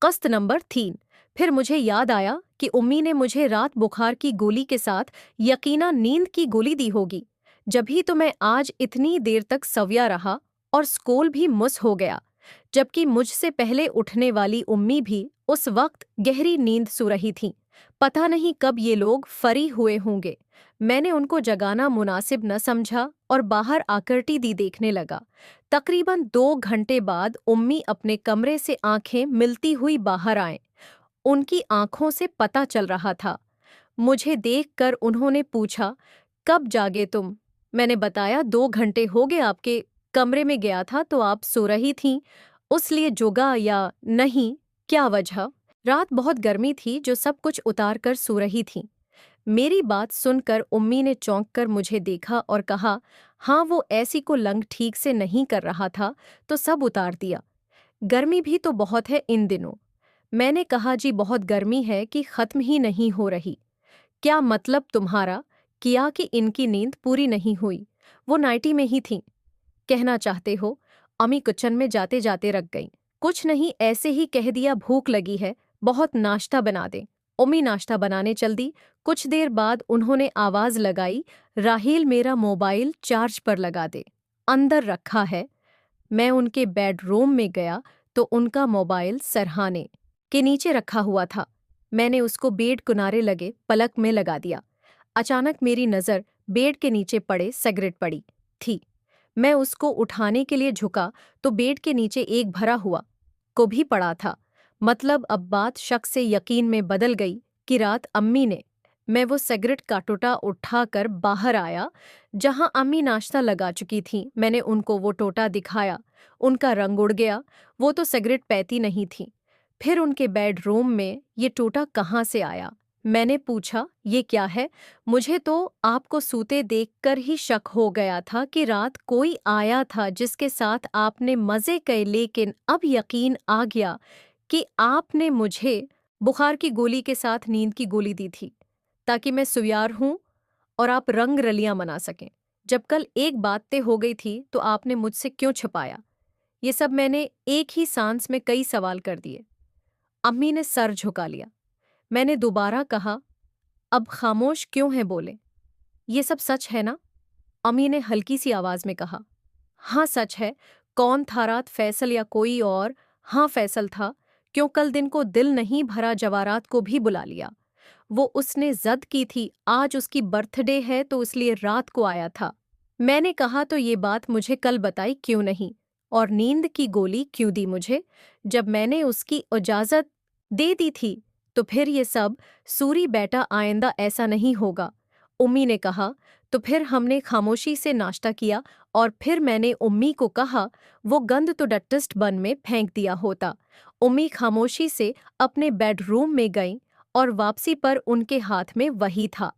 कस्त नंबर 3। फिर मुझे याद आया कि उम्मी ने मुझे रात बुखार की गोली के साथ यकीनन नींद की गोली दी होगी। जब ही तो मैं आज इतनी देर तक सव्या रहा और स्कूल भी मिस हो गया, जबकि मुझसे पहले उठने वाली उम्मी भी उस वक्त गहरी नींद सो रही थीं। पता नहीं कब ये लोग फरी हुए होंगे। मैंने उनको जगाना मुनासिब न समझा और बाहर आकर टीवी देखने लगा। तकरीबन 2 घंटे बाद उम्मी अपने कमरे से आंखें मिलती हुई बाहर आए। उनकी आंखों से पता चल रहा था। मुझे देखकर उन्होंने पूछा, कब जागे तुम? मैंने बताया, 2 घंटे हो गए आपके कमरे में गया था तो आप सो रही थीं, उसलिए जोगा या नहीं, क्या वजह? रात बहुत गर्मी थी जो सब कुछ उतार कर सो रही थीं। मेरी बात सुनकर उम्मी ने चौंक कर मुझे देखा और कहा, हाँ वो ऐसी को लंग ठीक से नहीं कर रहा था तो सब उतार दिया। गर्मी भी तो बहुत है इन दिनों। मैंने कहा, जी बहुत गर्मी है कि खत्म ही नहीं हो रही। क्या मतलब तुम्हारा? किया कि इनकी नींद पूरी नहीं हुई, वो नाइटी में ही थीं। कहना चाहते हो? अम्मी किचन में जाते जाते रख गईं। कुछ नहीं, ऐसे ही कह दिया भूख लगी है, बहुत नाश्ता बना दें। उम्मी नाश्ता बनाने चल दी। कुछ देर बाद उन्होंने आवाज लगाई, राहील मेरा मोबाइल चार्ज पर लगा दे। अंदर रखा है। मैं उनके बेडरूम में गया तो उनका मोबाइल सरहाने के नीचे रखा हुआ था। मैंने उसको बेड किनारे लगे पलक में लगा दिया। अचानक मेरी नज़र बेड के नीचे पड़े सिगरेट पड़ी थी। मैं उसको उठाने के लिए झुका तो बेड के नीचे एक भरा हुआ को भी पड़ा था। मतलब अब बात शक से यकीन में बदल गई कि रात अम्मी ने। मैं वो सिगरेट का टोटा उठाकर बाहर आया जहां अम्मी नाश्ता लगा चुकी थीं। मैंने उनको वो टोटा दिखाया। उनका रंग उड़ गया। वो तो सिगरेट पैती नहीं थी। फिर उनके बेडरूम में ये टोटा कहाँ से आया? मैंने पूछा, ये क्या है? मुझे तो आपको सूते देखकर ही शक हो गया था कि रात कोई आया था जिसके साथ आपने मज़े किए, लेकिन अब यकीन आ गया कि आपने मुझे बुखार की गोली के साथ नींद की गोली दी थी ताकि मैं सुयार हूं और आप रंग रलियां मना सकें। जब कल एक बात तय हो गई थी तो आपने मुझसे क्यों छिपाया? ये सब मैंने एक ही सांस में कई सवाल कर दिए। अम्मी ने सर झुका लिया। मैंने दोबारा कहा, अब खामोश क्यों है, बोले। ये सब सच है ना? अम्मी ने हल्की सी आवाज में कहा, हाँ सच है। कौन था रात, फैसल या कोई और? हाँ फैसल था। क्यों, कल दिन को दिल नहीं भरा, जवारात को भी बुला लिया। वो उसने जद की थी, आज उसकी बर्थडे है तो इसलिए रात को आया था। मैंने कहा, तो ये बात मुझे कल बताई क्यों नहीं? और नींद की गोली क्यों दी मुझे जब मैंने उसकी इजाजत दे दी थी? तो फिर ये सब, सूरी बेटा आइंदा ऐसा नहीं होगा। उम्मी ने कहा। तो फिर हमने खामोशी से नाश्ता किया और फिर मैंने उम्मी को कहा, वो गंद तो डस्टबिन में फेंक दिया होता। उम्मी खामोशी से अपने बेडरूम में गईं और वापसी पर उनके हाथ में वही था।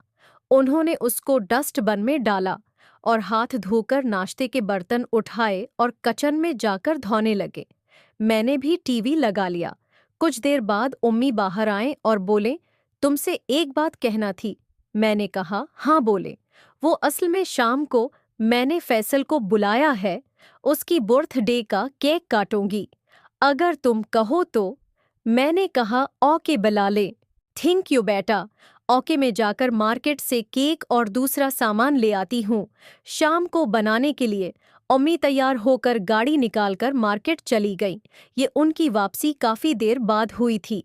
उन्होंने उसको डस्टबिन में डाला और हाथ धोकर नाश्ते के बर्तन उठाए और किचन में जाकर धोने लगे। मैंने भी टीवी लगा लिया। कुछ देर बाद उम्मी बाहर आए और बोले, तुमसे एक बात कहना थी। मैंने कहा, हाँ, बोले। वो असल में शाम को मैंने फैसल को बुलाया है, उसकी बर्थडे का केक काटूंगी, अगर तुम कहो तो। मैंने कहा, ओके बलाले। थैंक यू बेटा। ओके, में जाकर मार्केट से केक और दूसरा सामान ले आती हूँ शाम को बनाने के लिए। अम्मी तैयार होकर गाड़ी निकालकर मार्केट चली गई। ये उनकी वापसी काफी देर बाद हुई थी।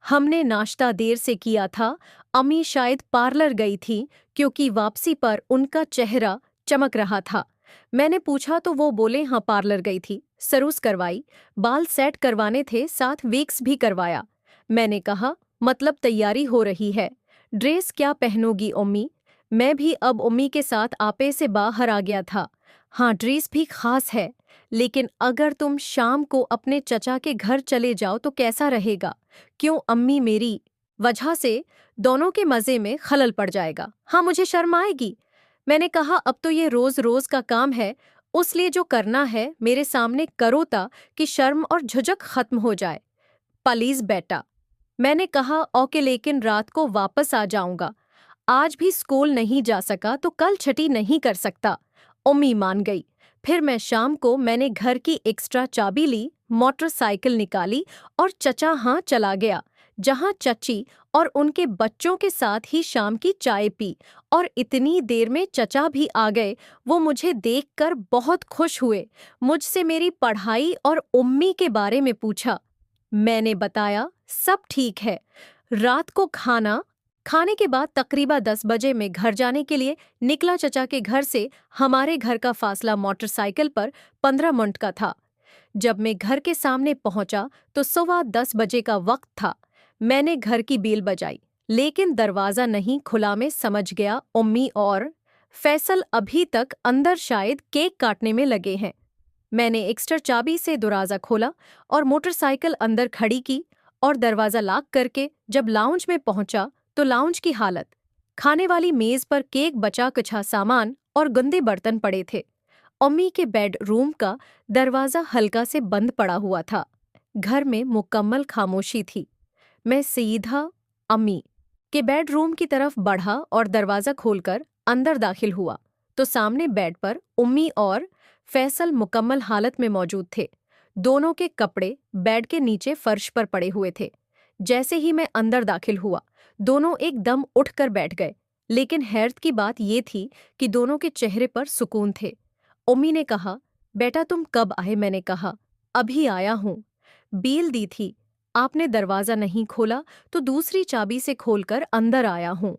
हमने नाश्ता देर से किया था। अम्मी शायद पार्लर गई थी क्योंकि वापसी पर उनका चेहरा चमक रहा था। मैंने पूछा तो वो बोले, हाँ पार्लर गई थी, सरूस करवाई, बाल सेट करवाने थे, साथ वेक्स भी करवाया। मैंने कहा, मतलब तैयारी हो रही है। ड्रेस क्या पहनोगी उम्मी? मैं भी अब उम्मी के साथ आपे से बाहर आ गया था। हाँ ड्रेस भी खास है, लेकिन अगर तुम शाम को अपने चचा के घर चले जाओ तो कैसा रहेगा? क्यों अम्मी, मेरी वजह से दोनों के मज़े में खलल पड़ जाएगा। हाँ मुझे शर्म आएगी। मैंने कहा, अब तो ये रोज रोज का काम है, उसलिए जो करना है मेरे सामने करो ता कि शर्म और झुझक खत्म हो जाए। प्लीज बेटा। मैंने कहा, ओके, लेकिन रात को वापस आ जाऊंगा। आज भी स्कूल नहीं जा सका तो कल छुट्टी नहीं कर सकता। उम्मी मान गई। फिर मैं शाम को मैंने घर की एक्स्ट्रा चाबी ली, मोटरसाइकिल निकाली और चचा हाँ चला गया, जहां चची और उनके बच्चों के साथ ही शाम की चाय पी। और इतनी देर में चचा भी आ गए। वो मुझे देखकर बहुत खुश हुए, मुझसे मेरी पढ़ाई और उम्मी के बारे में पूछा। मैंने बताया सब ठीक है। रात को खाना खाने के बाद तकरीबा 10 बजे में घर जाने के लिए निकला। चचा के घर से हमारे घर का फासला मोटरसाइकिल पर 15 मिनट का था। जब मैं घर के सामने पहुंचा तो 9:15 बजे का वक्त था। मैंने घर की बेल बजाई, लेकिन दरवाजा नहीं खुला। मैं समझ गया उम्मी और फैसल अभी तक अंदर शायद केक काटने में लगे हैं। मैंने एक्स्ट्रा चाबी से दरवाजा खोला और मोटरसाइकिल अंदर खड़ी की और दरवाजा लॉक करके जब लाउंज में पहुंचा तो लाउंज की हालत, खाने वाली मेज पर केक, बचा कुचा सामान और गंदे बर्तन पड़े थे। अम्मी के बेडरूम का दरवाजा हल्का से बंद पड़ा हुआ था। घर में मुकम्मल खामोशी थी। मैं सीधा अम्मी के बेडरूम की तरफ बढ़ा और दरवाजा खोलकर अंदर दाखिल हुआ तो सामने बेड पर उम्मी और फैसल मुकम्मल हालत में मौजूद थे। दोनों के कपड़े बेड के नीचे फर्श पर पड़े हुए थे। जैसे ही मैं अंदर दाखिल हुआ, दोनों एकदम उठकर बैठ गए। लेकिन हैरत की बात ये थी कि दोनों के चेहरे पर सुकून थे। उम्मी ने कहा, बेटा तुम कब आए? मैंने कहा, अभी आया हूँ। बेल दी थी, आपने दरवाजा नहीं खोला तो दूसरी चाबी से खोलकर अंदर आया हूँ।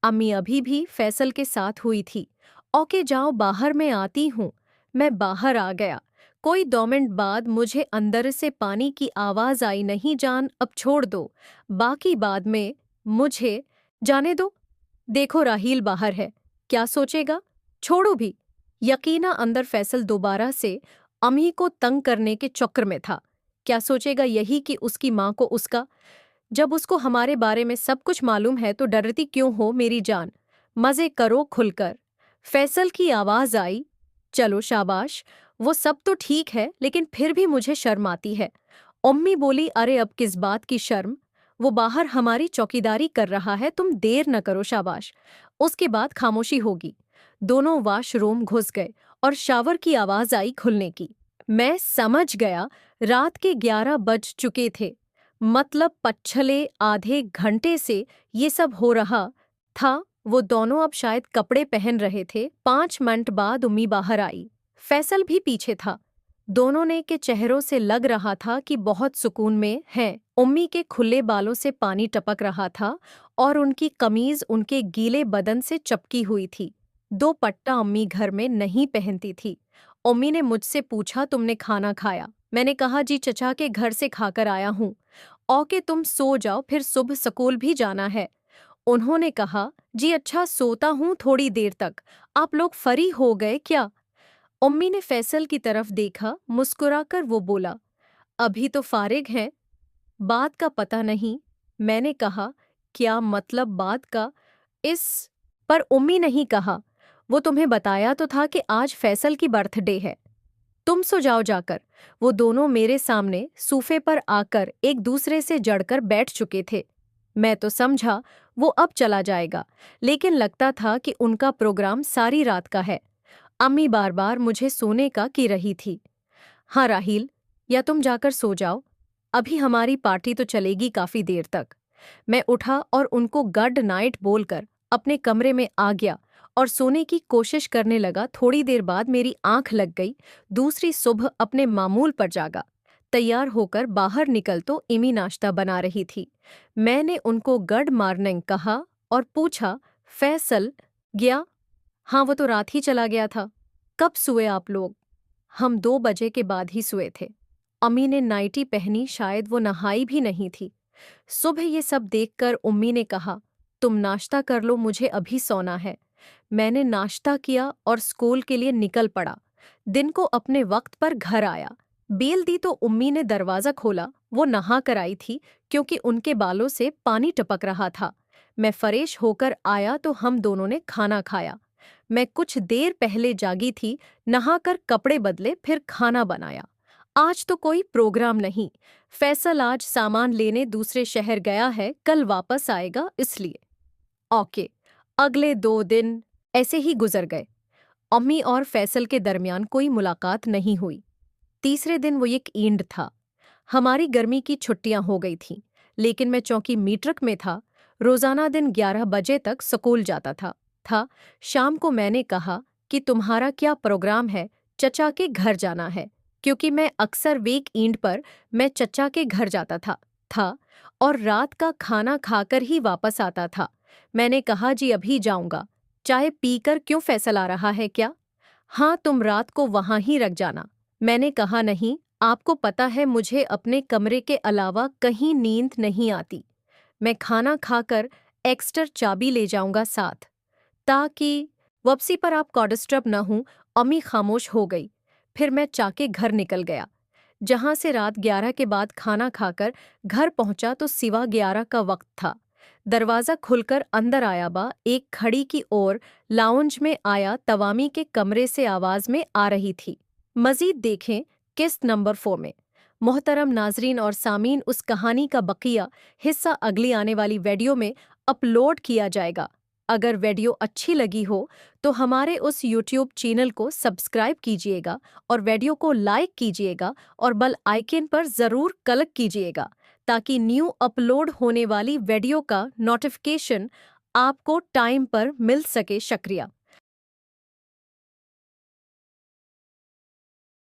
अम्मी अभी भी फैसल के साथ हुई थी। ओके जाओ बाहर, मैं आती हूँ। मैं बाहर आ गया। कोई 2 मिनट बाद मुझे अंदर से पानी की आवाज आई। नहीं जान, अब छोड़ दो, बाकी बाद में। मुझे जाने दो। देखो राहील बाहर है, क्या सोचेगा? छोड़ो भी। यकीना अंदर फैसल दोबारा से अम्मी को तंग करने के चक्कर में था। क्या सोचेगा यही कि उसकी माँ को उसका, जब उसको हमारे बारे में सब कुछ मालूम है तो डरती क्यों हो मेरी जान? मजे करो खुलकर। फैसल की आवाज आई, चलो शाबाश। वो सब तो ठीक है, लेकिन फिर भी मुझे शर्म आती है। अम्मी बोली, अरे अब किस बात की शर्म? वो बाहर हमारी चौकीदारी कर रहा है, तुम देर न करो, शाबाश। उसके बाद खामोशी होगी। दोनों वॉशरूम घुस गए और शावर की आवाज आई खुलने की। मैं समझ गया रात के 11 बज चुके थे। मतलब पछले आधे घंटे से ये सब हो रहा था। वो दोनों अब शायद कपड़े पहन रहे थे। 5 मिनट बाद उम्मी बाहर आई। फैसल भी पीछे था। दोनों ने के चेहरों से लग रहा था कि बहुत सुकून में हैं। उम्मी के खुले बालों से पानी टपक रहा था और उनकी कमीज उनके गीले बदन से चपकी हुई थी। 2 पट्टा अम्मी घर में नहीं पहनती थी। उम्मी ने मुझसे पूछा, तुमने खाना खाया? मैंने कहा, जी चचा के घर से खाकर आया हूँ। ओके तुम सो जाओ, फिर सुबह स्कूल भी जाना है। उन्होंने कहा, जी अच्छा सोता हूँ थोड़ी देर तक। आप लोग फ्री हो गए क्या? उम्मी ने फैसल की तरफ देखा। मुस्कुराकर वो बोला, अभी तो फारिग हैं, बात का पता नहीं। मैंने कहा, क्या मतलब बात का? इस पर उम्मी नहीं कहा, वो तुम्हें बताया तो था कि आज फैसल की बर्थडे है। तुम सो जाओ जाकर। वो दोनों मेरे सामने सूफे पर आकर एक दूसरे से जड़कर बैठ चुके थे। मैं तो समझा वो अब चला जाएगा, लेकिन लगता था कि उनका प्रोग्राम सारी रात का है। अम्मी बार बार मुझे सोने का कह रही थी। हाँ राहील, या तुम जाकर सो जाओ, अभी हमारी पार्टी तो चलेगी काफी देर तक। मैं उठा और उनको गुड नाइट बोलकर अपने कमरे में आ गया और सोने की कोशिश करने लगा। थोड़ी देर बाद मेरी आंख लग गई। दूसरी सुबह अपने मामूल पर जागा। तैयार होकर बाहर निकल तो इमी नाश्ता बना रही थी। मैंने उनको गुड मॉर्निंग कहा और पूछा, फैसल गया? हाँ वो तो रात ही चला गया था। कब सोए आप लोग? हम 2 बजे के बाद ही सोए थे। अम्मी ने नाइटी पहनी, शायद वो नहाई भी नहीं थी। सुबह ये सब देखकर उम्मी ने कहा, तुम नाश्ता कर लो, मुझे अभी सोना है। मैंने नाश्ता किया और स्कूल के लिए निकल पड़ा। दिन को अपने वक्त पर घर आया। बेल दी तो उम्मी ने दरवाजा खोला। वो नहा कर आई थी क्योंकि उनके बालों से पानी टपक रहा था। मैं फ्रेश होकर आया तो हम दोनों ने खाना खाया। मैं कुछ देर पहले जागी थी, नहाकर कपड़े बदले, फिर खाना बनाया। आज तो कोई प्रोग्राम नहीं। फैसल आज सामान लेने दूसरे शहर गया है, कल वापस आएगा इसलिए। ओके। अगले 2 दिन ऐसे ही गुजर गए। अम्मी और फैसल के दरमियान कोई मुलाकात नहीं हुई। तीसरे दिन वो एक ईंट था। हमारी गर्मी की छुट्टियां हो गई थीं, लेकिन मैं चौकी मीट्रिक में था। रोजाना दिन 11 बजे तक स्कूल जाता था। शाम को मैंने कहा कि तुम्हारा क्या प्रोग्राम है? चचा के घर जाना है, क्योंकि मैं अक्सर वेक ईंट पर मैं चचा के घर जाता था और रात का खाना खाकर ही वापस आता था। मैंने कहा जी अभी जाऊंगा। चाय पीकर क्यों फैसल आ रहा है क्या? हाँ, तुम रात को वहां ही रख जाना। मैंने कहा नहीं, आपको पता है मुझे अपने कमरे के अलावा कहीं नींद नहीं आती। मैं खाना खाकर एक्स्ट्रा चाबी ले जाऊंगा साथ, ताकि वापसी पर आपको डिस्टर्ब न हूं। अम्मी खामोश हो गई। फिर मैं चाके घर निकल गया, जहां से रात 11 के बाद खाना खाकर घर पहुंचा तो सिवा 11 का वक्त था। दरवाजा खुलकर अंदर आया बा एक खड़ी की ओर लाउंज में आया तवामी के कमरे से आवाज में आ रही थी। मजीद देखें किस्त नंबर 4 में। मोहतरम नाजरीन और सामीन, उस कहानी का बकिया हिस्सा अगली आने वाली वीडियो में अपलोड किया जाएगा। अगर वीडियो अच्छी लगी हो तो हमारे उस यूट्यूब चैनल को सब्सक्राइब कीजिएगा और वीडियो को लाइक कीजिएगा और बेल आइकन पर ज़रूर क्लिक कीजिएगा, ताकि न्यू अपलोड होने वाली वीडियो का नोटिफिकेशन आपको टाइम पर मिल सके। शुक्रिया।